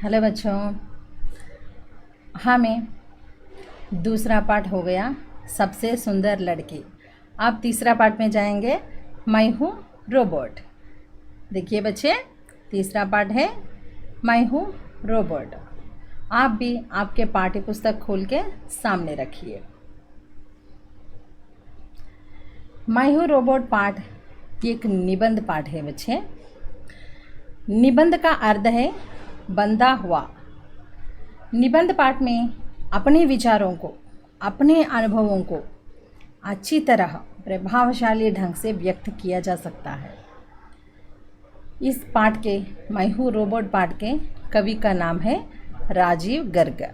Hello बच्चों, हमें दूसरा पार्ट हो गया सबसे सुंदर लड़की। अब तीसरा पार्ट में जाएंगे, मैं हूँ रोबोट। देखिए बच्चे, तीसरा पार्ट है मैं हूँ रोबोट। आप भी आपके पाठ्य पुस्तक खोल के सामने रखिए। मैं हूँ रोबोट पाठ एक निबंध पाठ है बच्चे। निबंध का अर्थ है बंधा हुआ। निबंध पाठ में अपने विचारों को, अपने अनुभवों को अच्छी तरह प्रभावशाली ढंग से व्यक्त किया जा सकता है। इस पाठ के मैं हूँ रोबोट पाठ के कवि का नाम है राजीव गर्ग।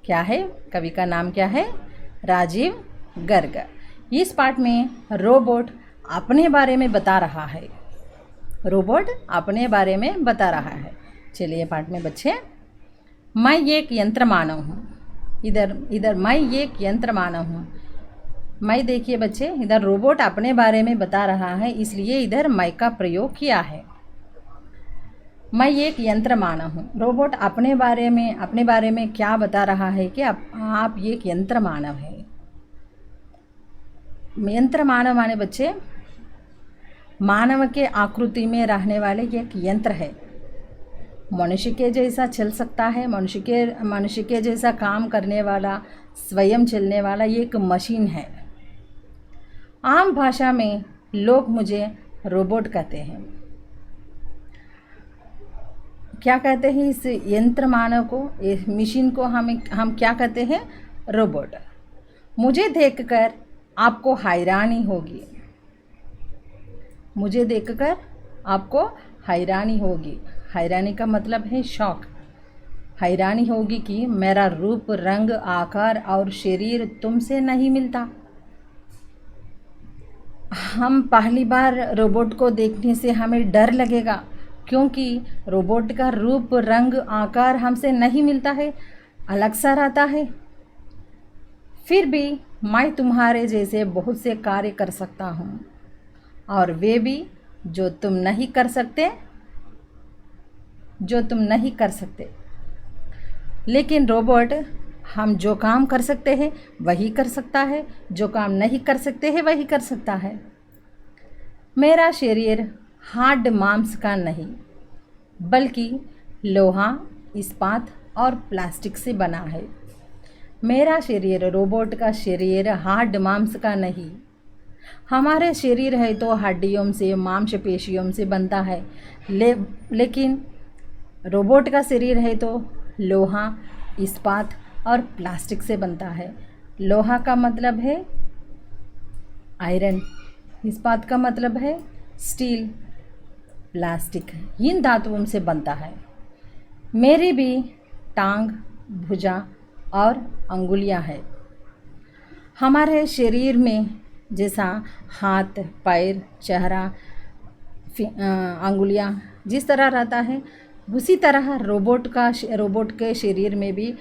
क्या है? कवि का नाम क्या है? राजीव गर्ग। इस पाठ में रोबोट अपने बारे में बता रहा है। रोबोट अपने बारे में बता रहा है। चलिए पाठ में बच्चे, मैं एक यंत्र मानव हूँ। इधर मैं एक यंत्र मानव हूँ। मैं देखिए बच्चे, इधर रोबोट अपने बारे में बता रहा है, इसलिए इधर मैं का प्रयोग किया है। मैं एक यंत्र मानव हूँ। रोबोट अपने बारे में क्या बता रहा है कि आप एक यंत्र मानव है। यंत्र मानव माने बच्चे, मानव के आकृति में रहने वाले एक यंत्र है। मनुष्य के जैसा चल सकता है, मनुष्य के जैसा काम करने वाला, स्वयं चलने वाला एक मशीन है। आम भाषा में लोग मुझे रोबोट कहते हैं। क्या कहते हैं इस यंत्र मानव को, इस मशीन को हम क्या कहते हैं? रोबोट। मुझे देखकर आपको हैरानी होगी। मुझे देखकर आपको हैरानी होगी। हैरानी का मतलब है शौक। हैरानी होगी कि मेरा रूप, रंग, आकार और शरीर तुमसे नहीं मिलता। हम पहली बार रोबोट को देखने से हमें डर लगेगा, क्योंकि रोबोट का रूप, रंग, आकार हमसे नहीं मिलता है, अलग सा रहता है। फिर भी मैं तुम्हारे जैसे बहुत से कार्य कर सकता हूँ, और वे भी जो तुम नहीं कर सकते। लेकिन रोबोट हम जो काम कर सकते हैं वही कर सकता है, जो काम नहीं कर सकते हैं वही कर सकता है। मेरा शरीर हार्ड मांस का नहीं, बल्कि लोहा, इस्पात और प्लास्टिक से बना है। मेरा शरीर, रोबोट का शरीर हार्ड मांस का नहीं। हमारे शरीर है तो हड्डियों से, मांसपेशियों से बनता है, लेकिन रोबोट का शरीर है तो लोहा, इस्पात और प्लास्टिक से बनता है। लोहा का मतलब है आयरन, इस्पात का मतलब है स्टील, प्लास्टिक इन धातुओं से बनता है। मेरी भी टांग, भुजा और अंगुलियां हैं। हमारे शरीर में जैसा हाथ, पैर, चेहरा, अंगुलियां जिस तरह रहता है, उसी तरह रोबोट के शरीर में भी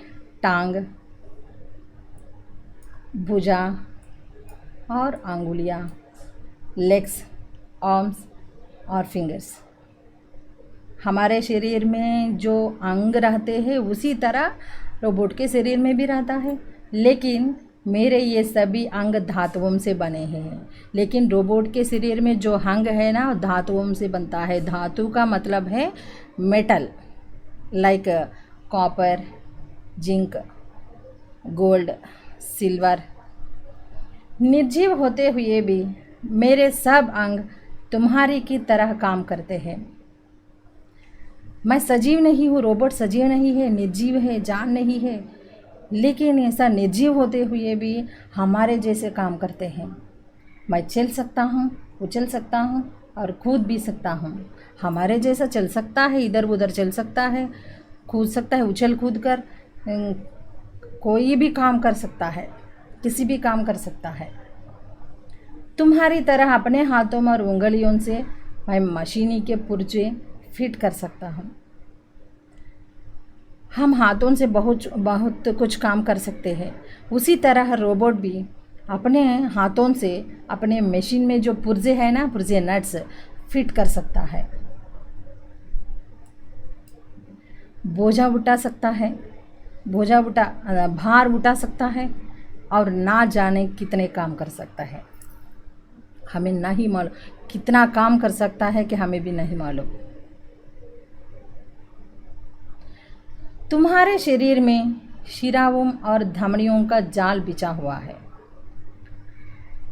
टांग, भुजा और अंगुलियां, लेग्स, आर्म्स और फिंगर्स। हमारे शरीर में जो अंग रहते हैं उसी तरह रोबोट के शरीर में भी रहता है, लेकिन मेरे ये सभी अंग धातुओं से बने हैं। लेकिन रोबोट के शरीर में जो अंग है ना, धातुओं से बनता है। धातु का मतलब है metal, like copper, zinc, gold, silver. निर्जीव होते हुए भी मेरे सब अंग तुम्हारी की तरह काम करते हैं। मैं सजीव नहीं हूँ, रोबोट सजीव नहीं है, निर्जीव है, जान नहीं है, लेकिन ऐसा निर्जीव होते हुए भी हमारे जैसे काम करते हैं। मैं चल सकता हूँ, उछल सकता हूँ और कूद भी सकता हूँ। हमारे जैसा चल सकता है, इधर उधर चल सकता है, कूद सकता है, उछल कूद कर कोई भी काम कर सकता है, किसी भी काम कर सकता है। तुम्हारी तरह अपने हाथों और उंगलियों से मैं मशीनी के पुर्जे फिट कर सकता हूँ। हम हाथों से बहुत कुछ काम कर सकते हैं। उसी तरह रोबोट भी अपने हाथों से अपने मशीन में जो पुर्जे हैं ना, पुर्जे नट्स फिट कर सकता है। बोझा उठा सकता है, भार उठा सकता है और ना जाने कितने काम कर सकता है। हमें नहीं मालूम कितना काम कर सकता है कि हमें भी नहीं मालूम। तुम्हारे शरीर में शिराओं और धमनियों का जाल बिछा हुआ है,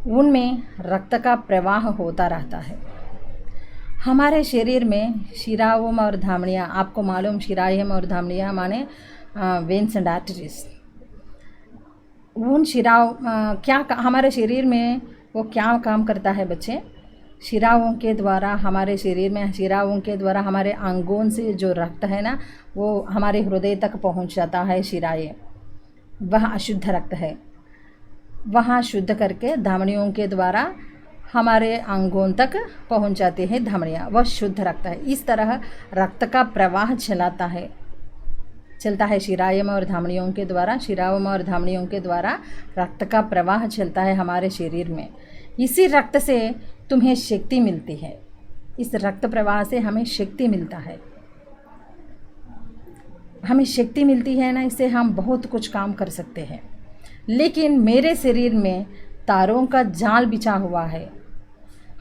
उनमें रक्त का प्रवाह होता रहता है। हमारे शरीर में शिराओं और धमनियाँ, आपको मालूम शिराएं और धमनियाँ माने वेन्स एंड आर्टरीज। उन शिराओं हमारे शरीर में वो क्या काम करता है बच्चे? शिराओं के द्वारा हमारे शरीर में, शिराओं के द्वारा हमारे अंगों से जो रक्त है ना, वो हमारे हृदय तक पहुंच जाता है। शिराएं वह अशुद्ध रक्त है, वहाँ शुद्ध करके धमनियों के द्वारा हमारे अंगों तक पहुंच जाते हैं धमनियाँ, वह शुद्ध रक्त है। इस तरह रक्त का प्रवाह चलता है शिराओं और धमनियों के द्वारा। शिराओं और धमनियों के द्वारा रक्त का प्रवाह चलता है हमारे शरीर में। इसी रक्त से तुम्हें शक्ति मिलती है, इस रक्त प्रवाह से हमें शक्ति मिलता है। हमें शक्ति मिलती है ना, इससे हम बहुत कुछ काम कर सकते हैं। लेकिन मेरे शरीर में तारों का जाल बिछा हुआ है।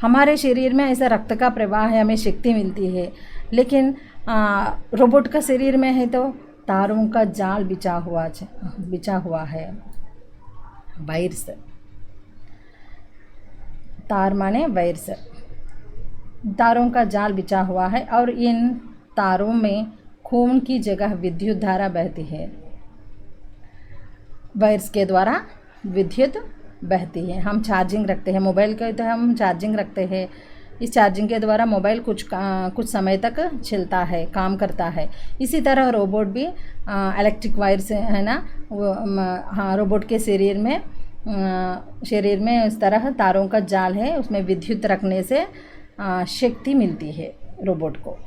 हमारे शरीर में ऐसा रक्त का प्रवाह है, हमें शक्ति मिलती है, लेकिन रोबोट का शरीर में है तो तारों का जाल बिछा हुआ है। वायर्स, तार माने वायर्स, तारों का जाल बिछा हुआ है और इन तारों में खून की जगह विद्युत धारा बहती है। वायर्स के द्वारा विद्युत बहती है। हम चार्जिंग रखते हैं मोबाइल के, तो हम चार्जिंग रखते हैं। इस चार्जिंग के द्वारा मोबाइल कुछ समय तक चलता है, काम करता है। इसी तरह रोबोट भी इलेक्ट्रिक वायर से है ना, वो हाँ, रोबोट के शरीर में इस तरह तारों का जाल है, उसमें विद्युत रखने से शक्ति मिलती है रोबोट को।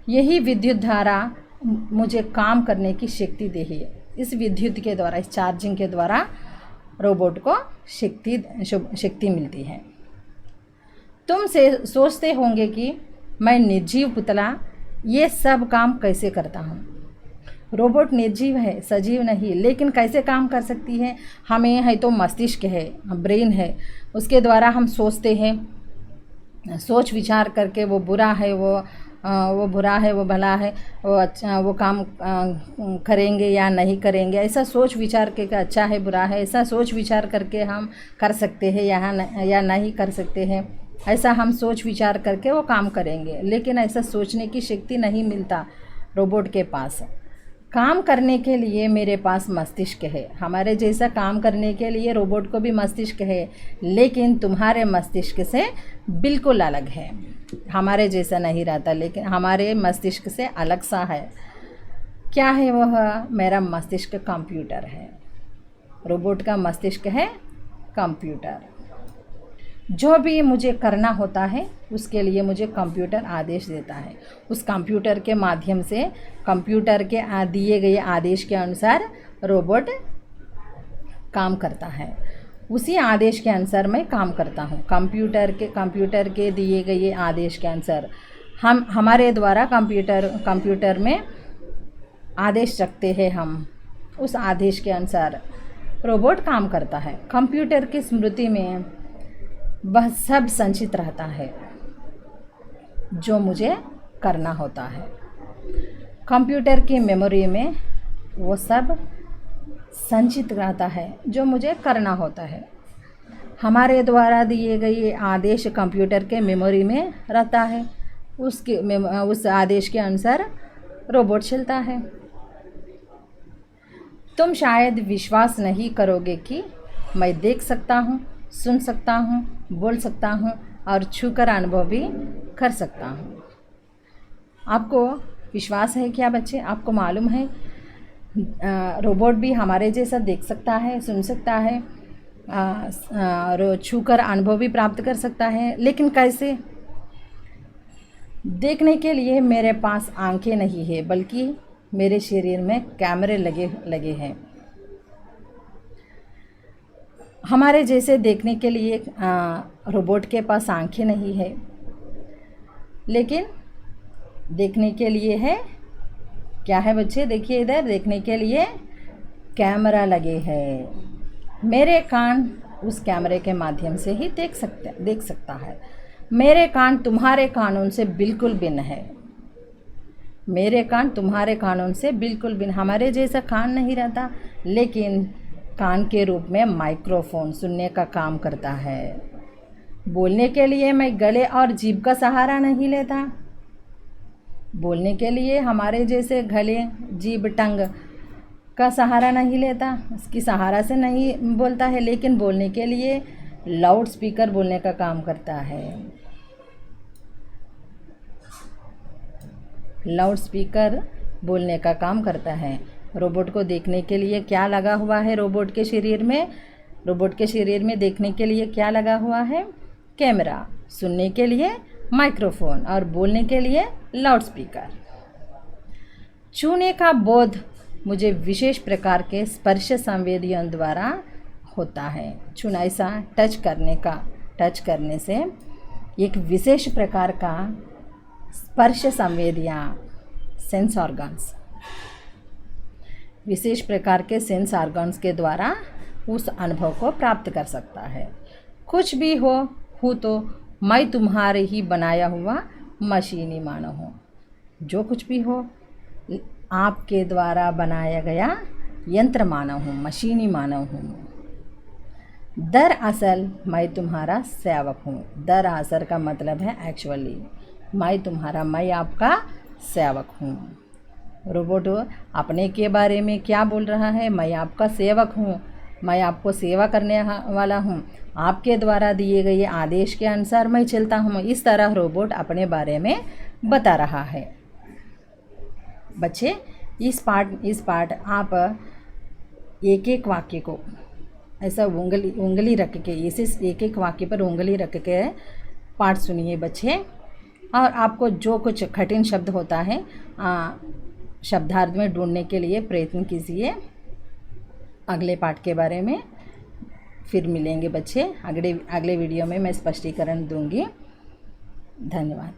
यही विद्युत धारा मुझे काम करने की शक्ति दी है। इस विद्युत के द्वारा, इस चार्जिंग के द्वारा रोबोट को शक्ति मिलती है। तुम से सोचते होंगे कि मैं निर्जीव पुतला ये सब काम कैसे करता हूँ। रोबोट निर्जीव है, सजीव नहीं, लेकिन कैसे काम कर सकती है? हमें है तो मस्तिष्क है, ब्रेन है, उसके द्वारा हम सोचते हैं, सोच विचार करके वो बुरा है, वो बुरा है, वो भला है, वो अच्छा, वो काम करेंगे या नहीं करेंगे, ऐसा सोच विचार के अच्छा है बुरा है, ऐसा सोच विचार करके हम कर सकते हैं या नहीं कर सकते हैं। ऐसा हम सोच विचार करके वो काम करेंगे, लेकिन ऐसा सोचने की शक्ति नहीं मिलता रोबोट के पास। काम करने के लिए मेरे पास मस्तिष्क है, हमारे जैसा काम करने के लिए रोबोट को भी मस्तिष्क है, लेकिन तुम्हारे मस्तिष्क से बिल्कुल अलग है। हमारे जैसा नहीं रहता, लेकिन हमारे मस्तिष्क से अलग सा है। क्या है वह? मेरा मस्तिष्क कंप्यूटर है, रोबोट का मस्तिष्क है कंप्यूटर। जो भी मुझे करना होता है उसके लिए मुझे कंप्यूटर आदेश देता है। उस कंप्यूटर के माध्यम से, कंप्यूटर के दिए गए आदेश के अनुसार रोबोट काम करता है। उसी आदेश के अनुसार मैं काम करता हूँ। कंप्यूटर के दिए गए आदेश के अनुसार हमारे द्वारा कंप्यूटर में आदेश रखते हैं हम, उस आदेश के अनुसार रोबोट काम करता है। कंप्यूटर की स्मृति में वह सब संचित रहता है जो मुझे करना होता है। कंप्यूटर की मेमोरी में वो सब संचित रहता है जो मुझे करना होता है। हमारे द्वारा दिए गए आदेश कंप्यूटर के मेमोरी में रहता है, उस आदेश के अनुसार रोबोट चलता है। तुम शायद विश्वास नहीं करोगे कि मैं देख सकता हूँ, सुन सकता हूँ, बोल सकता हूँ और छूकर अनुभव भी कर सकता हूँ। आपको विश्वास है क्या बच्चे? आपको मालूम है रोबोट भी हमारे जैसा देख सकता है, सुन सकता है और छूकर अनुभव भी प्राप्त कर सकता है, लेकिन कैसे? देखने के लिए मेरे पास आंखें नहीं है, बल्कि मेरे शरीर में कैमरे लगे हैं। हमारे जैसे देखने के लिए रोबोट के पास आंखें नहीं है, लेकिन देखने के लिए है, क्या है बच्चे, देखिए इधर, देखने के लिए कैमरा लगे हैं। मेरे कान उस कैमरे के माध्यम से ही देख सकता है। मेरे कान तुम्हारे कानून से बिल्कुल भिन्न है। मेरे कान तुम्हारे कानून से बिल्कुल भिन्न, हमारे जैसा कान नहीं रहता, लेकिन कान के रूप में माइक्रोफोन सुनने का काम करता है। बोलने के लिए मैं गले और जीभ का सहारा नहीं लेता। बोलने के लिए हमारे जैसे गले, जीभ, टंग का सहारा नहीं लेता, उसकी सहारा से नहीं बोलता है, लेकिन बोलने के लिए लाउड स्पीकर बोलने का काम करता है। लाउड स्पीकर बोलने का काम करता है। रोबोट को देखने के लिए क्या लगा हुआ है? रोबोट के शरीर में, रोबोट के शरीर में देखने के लिए क्या लगा हुआ है? कैमरा, सुनने के लिए माइक्रोफोन और बोलने के लिए लाउड स्पीकर। छूने का बोध मुझे विशेष प्रकार के स्पर्श संवेदियों द्वारा होता है। छूना, ऐसा टच करने से एक विशेष प्रकार का स्पर्श संवेदियाँ, सेंस ऑर्गन्स, विशेष प्रकार के सेंस ऑर्गन्स के द्वारा उस अनुभव को प्राप्त कर सकता है। कुछ भी हो तो मैं तुम्हारे ही बनाया हुआ मशीनी मानव हूँ। जो कुछ भी हो, आपके द्वारा बनाया गया यंत्र मानव हूँ, मशीनी मानव हूँ। दरअसल मैं तुम्हारा सेवक हूँ। दरअसल का मतलब है एक्चुअली, मैं आपका सेवक हूँ। रोबोट अपने के बारे में क्या बोल रहा है? मैं आपका सेवक हूँ, मैं आपको सेवा करने वाला हूँ, आपके द्वारा दिए गए आदेश के अनुसार मैं चलता हूँ। इस तरह रोबोट अपने बारे में बता रहा है। बच्चे, इस पार्ट आप एक एक वाक्य को ऐसा उंगली रख के, इसे एक एक वाक्य पर उंगली रख के पाठ सुनिए बच्चे। और आपको जो कुछ कठिन शब्द होता है शब्दार्थ में ढूंढने के लिए प्रयत्न कीजिए। अगले पाठ के बारे में फिर मिलेंगे बच्चे। अगले वीडियो में मैं स्पष्टीकरण दूंगी। धन्यवाद।